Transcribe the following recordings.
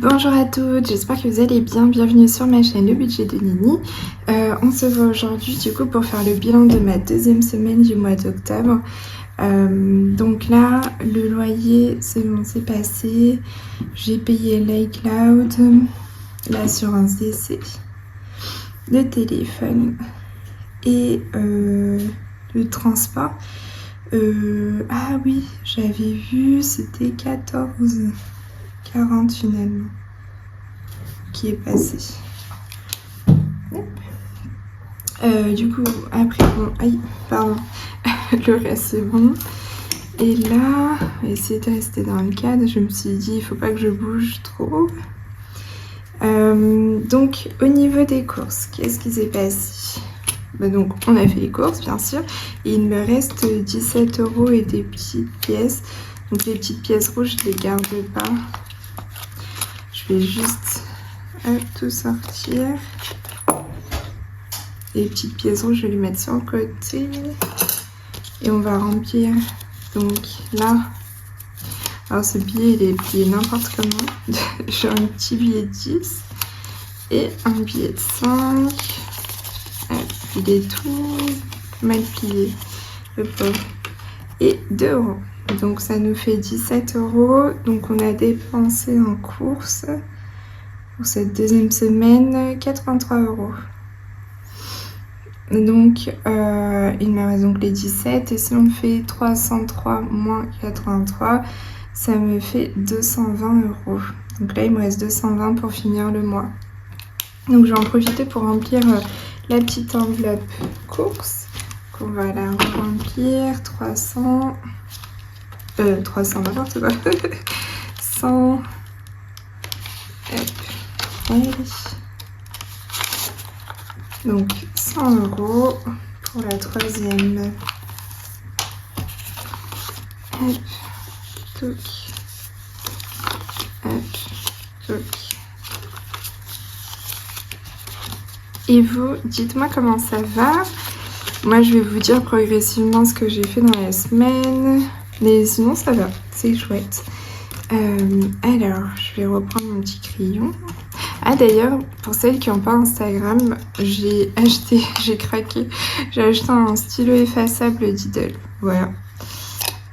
Bonjour à toutes, j'espère que vous allez bien, bienvenue sur ma chaîne Le Budget de Nini. On se voit aujourd'hui du coup pour faire le bilan de ma deuxième semaine du mois d'octobre. Donc là, le loyer, c'est bon, c'est passé. J'ai payé l'iCloud, l'assurance décès, le téléphone et le transport. Ah oui, j'avais vu, c'était 14,40 finalement qui est passé. Du coup, après, bon, aïe, pardon, le reste c'est bon. Et là, on va essayer de rester dans le cadre. Je me suis dit, il faut pas que je bouge trop. Donc, au niveau des courses, qu'est-ce qui s'est passé? Donc, on a fait les courses, bien sûr. Et il me reste 17 € et des petites pièces. Donc, les petites pièces rouges, je les garde pas. Je vais juste tout sortir. Les petites pièces rouges, je vais les mettre sur le côté. Et on va remplir. Donc là, alors ce billet, il est plié n'importe comment. J'ai un petit billet de 10 et un billet de 5. Il est tout mal plié, le pauvre. Et 2 €. Donc ça nous fait 17 €. Donc on a dépensé en courses pour cette deuxième semaine 83 €. Donc il me reste donc les 17 et si on fait 303 moins 83, ça me fait 220 €. Donc là il me reste 220 pour finir le mois. Donc je vais en profiter pour remplir la petite enveloppe course. Donc on va la remplir 300 n'importe quoi 100. Allez. Donc 100 € pour la troisième. Hop, toc, hop, toc. Et vous, dites-moi comment ça va. Moi, je vais vous dire progressivement ce que j'ai fait dans la semaine. Mais sinon, ça va, c'est chouette. Alors, je vais reprendre mon petit crayon. Ah d'ailleurs, pour celles qui n'ont pas Instagram, j'ai craqué, j'ai acheté un stylo effaçable Lidl, voilà.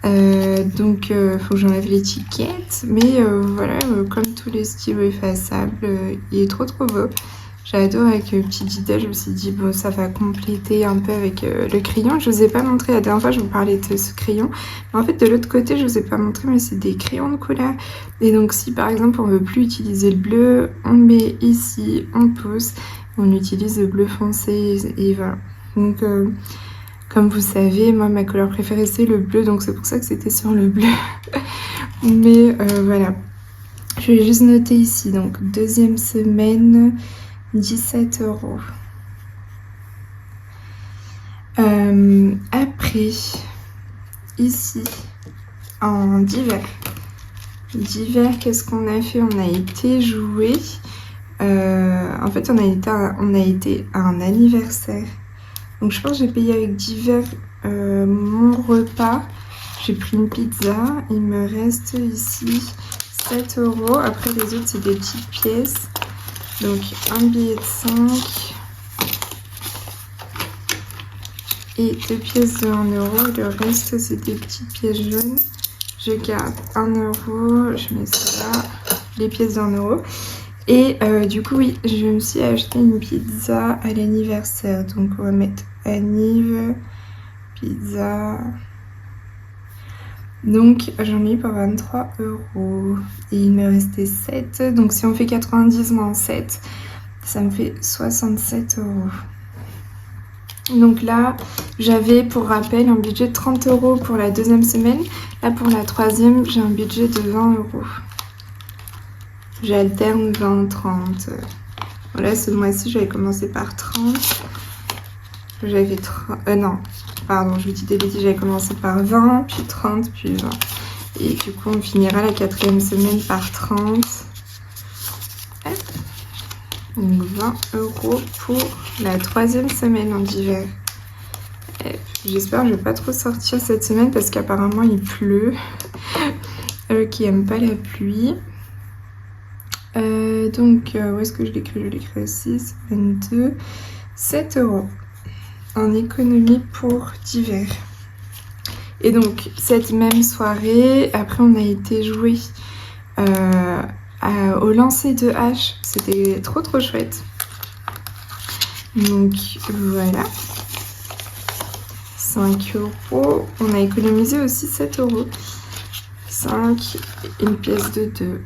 Donc, faut que j'enlève l'étiquette, mais voilà, comme tous les stylos effaçables, il est trop beau. J'adore avec le petit Lidl, je me suis dit, bon, ça va compléter un peu avec le crayon. Je vous ai pas montré, la dernière fois, je vous parlais de ce crayon. Mais en fait, de l'autre côté, je vous ai pas montré, mais c'est des crayons de couleur. Et donc, si par exemple, on veut plus utiliser le bleu, on met ici, on pousse, on utilise le bleu foncé, et voilà. Donc, comme vous savez, moi, ma couleur préférée, c'est le bleu, donc c'est pour ça que c'était sur le bleu. Mais voilà. Je vais juste noter ici, donc, deuxième semaine... 17 €. Après, ici, en d'hiver. D'hiver, qu'est-ce qu'on a fait? On a été jouer. En fait, on a été à un anniversaire. Donc, je pense que j'ai payé avec d'hiver mon repas. J'ai pris une pizza. Il me reste ici 7 €. Après, les autres, c'est des petites pièces. Donc un billet de 5 et 2 pièces de 1 €. Le reste c'est des petites pièces jaunes. Je garde 1 €, je mets ça là, les pièces de 1 €. Et du coup oui, je me suis acheté une pizza à l'anniversaire. Donc on va mettre anniv, pizza. Donc j'en ai eu pour 23 € et il me restait 7. Donc si on fait 90 moins 7, ça me fait 67 €. Donc là, j'avais pour rappel un budget de 30 € pour la deuxième semaine. Là pour la troisième, j'ai un budget de 20 €. J'alterne 20-30. Voilà, ce mois-ci, j'avais commencé par 30. J'avais fait 30... non. Pardon, je vous dis des bêtises, j'avais commencé par 20, puis 30, puis 20. Et du coup, on finira la quatrième semaine par 30. Donc 20 € pour la troisième semaine en d'hiver. J'espère que je ne vais pas trop sortir cette semaine parce qu'apparemment il pleut. Qui n'aiment pas la pluie. Où est-ce que je l'écris? Je l'écris aussi, semaine 2, 7 € en économie pour d'hiver. Et donc, cette même soirée, après on a été jouer au lancer de hache. C'était trop chouette. Donc voilà, 5 €. On a économisé aussi 7 €. 5, une pièce de 2.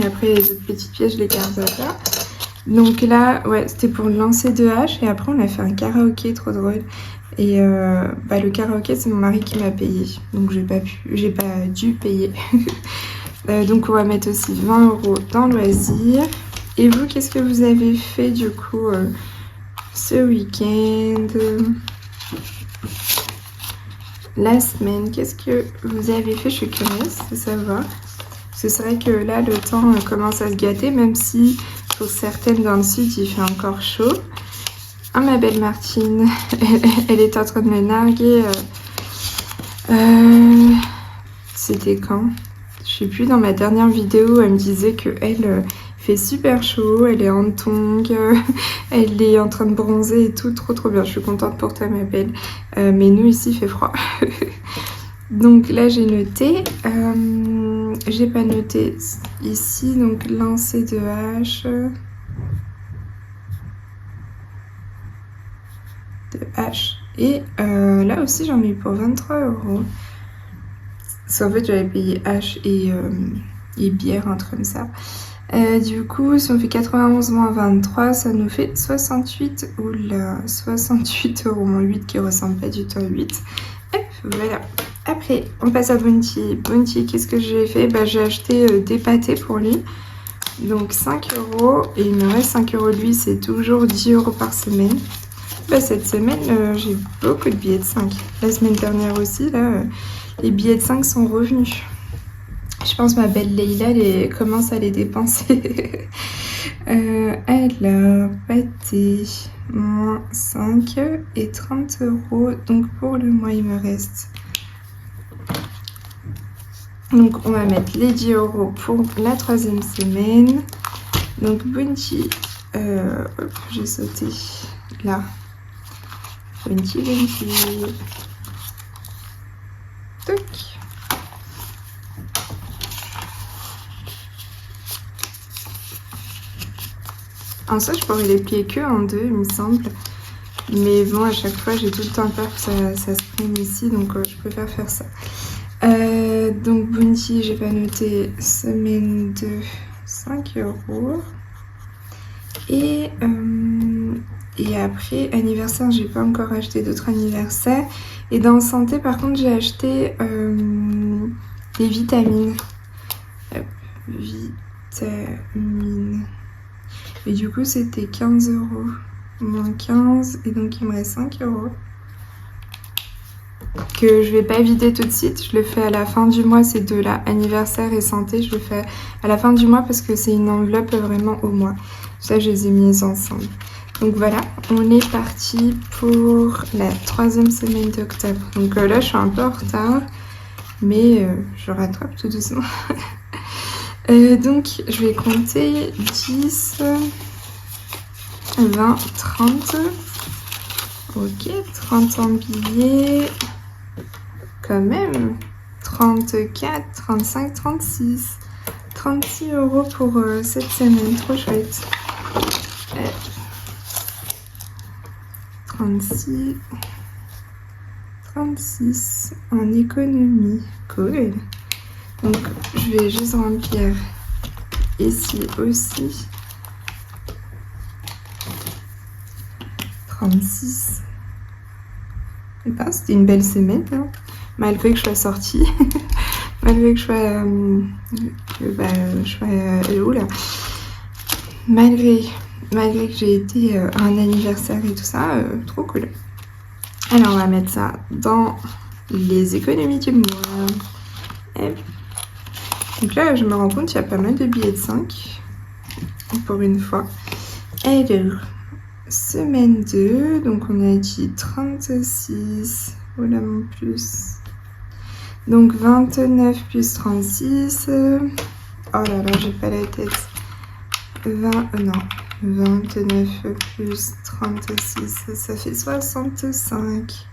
Et après les autres petites pièces, je les garde là. Donc là, ouais, c'était pour le lancer de hache. Et après, on a fait un karaoké, trop drôle. Et le karaoké, c'est mon mari qui m'a payé. Donc j'ai pas dû payer. Donc on va mettre aussi 20 € dans loisirs. Et vous, qu'est-ce que vous avez fait du coup ce week-end? La semaine, qu'est-ce que vous avez fait? Je suis curieuse de savoir. Parce que c'est vrai que là, le temps commence à se gâter, même si pour certaines dans le sud, il fait encore chaud. Ah, ma belle Martine, elle est en train de me narguer. C'était quand? Je sais plus, dans ma dernière vidéo, elle me disait qu'elle fait super chaud, elle est en tongs, elle est en train de bronzer et tout, trop bien. Je suis contente pour toi, ma belle. Mais nous, ici, il fait froid. Donc là, j'ai noté. J'ai pas noté ici, donc lancer de hache. Et là aussi, j'en ai eu pour 23 €. Parce qu'en fait, j'avais payé hache et bière, un truc comme ça. Du coup, si on fait 91 moins 23, ça nous fait 68. Oula, 68 € 8 qui ressemble pas du tout à 8. Hop, voilà. Après, on passe à Bounty. Bounty, qu'est-ce que j'ai fait? J'ai acheté des pâtés pour lui. Donc 5 €. Et il me reste 5 € de lui, c'est toujours 10 € par semaine. Cette semaine, j'ai beaucoup de billets de 5. La semaine dernière aussi, là, les billets de 5 sont revenus. Je pense ma belle Leïla commence à les dépenser. Alors, pâté, moins 5 et 30 €. Donc pour le mois, il me reste. Donc on va mettre les 10 € pour la 3e semaine. Donc Bounty, j'ai sauté là. Bounty. Toc. En ça, je pourrais les plier que en 2, il me semble. Mais bon, à chaque fois, j'ai tout le temps peur que ça se prenne ici, donc je préfère faire ça. Donc Bounty, j'ai pas noté, semaine 2, 5 €. Et après, anniversaire, j'ai pas encore acheté d'autres anniversaires. Et dans santé, par contre, j'ai acheté des vitamines. Vitamines. Et du coup, c'était 15 €. Moins 15, et donc il me reste 5 € que je vais pas vider tout de suite. Je le fais à la fin du mois. Ces deux-là, anniversaire et santé, je le fais à la fin du mois parce que c'est une enveloppe vraiment au mois. Ça, je les ai mises ensemble. Donc voilà, on est parti pour la 3e semaine d'octobre. Donc là, je suis un peu en retard, mais je rattrape tout doucement. Donc, je vais compter 10, 20, 30. Ok, 30 en billets. Quand même. 34, 35, 36. 36 € pour cette semaine. Trop chouette. 36. 36 en économie. Cool. Donc, je vais juste remplir ici aussi. 36. Et pas, c'était une belle semaine, hein, malgré que je sois sortie. Malgré que je sois... Malgré que j'ai été à un anniversaire et tout ça, trop cool. Alors, on va mettre ça dans les économies du mois. Et donc là, je me rends compte qu'il y a pas mal de billets de 5. Pour une fois. Alors, semaine 2. Donc, on a dit 36. Voilà mon plus. Donc, 29 plus 36. Oh là là, j'ai pas la tête. 29 plus 36, ça fait 65.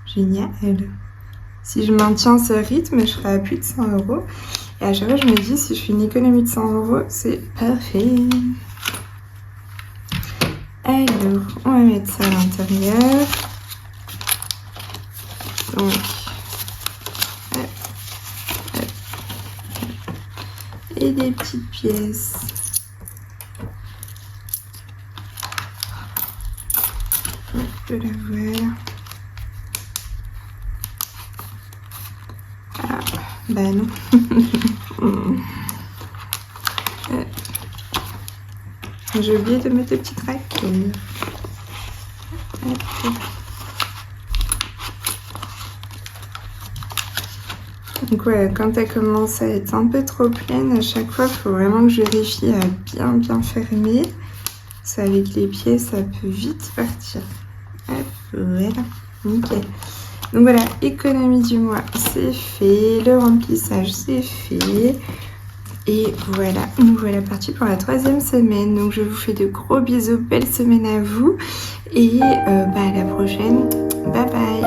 Génial. Si je maintiens ce rythme, je serai à plus de 100 €. Et à chaque fois, je me dis, si je fais une économie de 100 €, c'est parfait. Alors, on va mettre ça à l'intérieur. Donc, hop, hop, et des petites pièces. Je la voilà. Ah, bah non. J'ai oublié de mettre des petites raquettes. Donc ouais, quand elle commence à être un peu trop pleine, à chaque fois, il faut vraiment que je vérifie à bien fermer. Parce qu'avec les pieds, ça peut vite partir. Hop, voilà, nickel. Donc voilà, économie du mois, c'est fait. Le remplissage, c'est fait. Et voilà, nous voilà partis pour la 3e semaine. Donc je vous fais de gros bisous, belle semaine à vous. Et à la prochaine. Bye bye.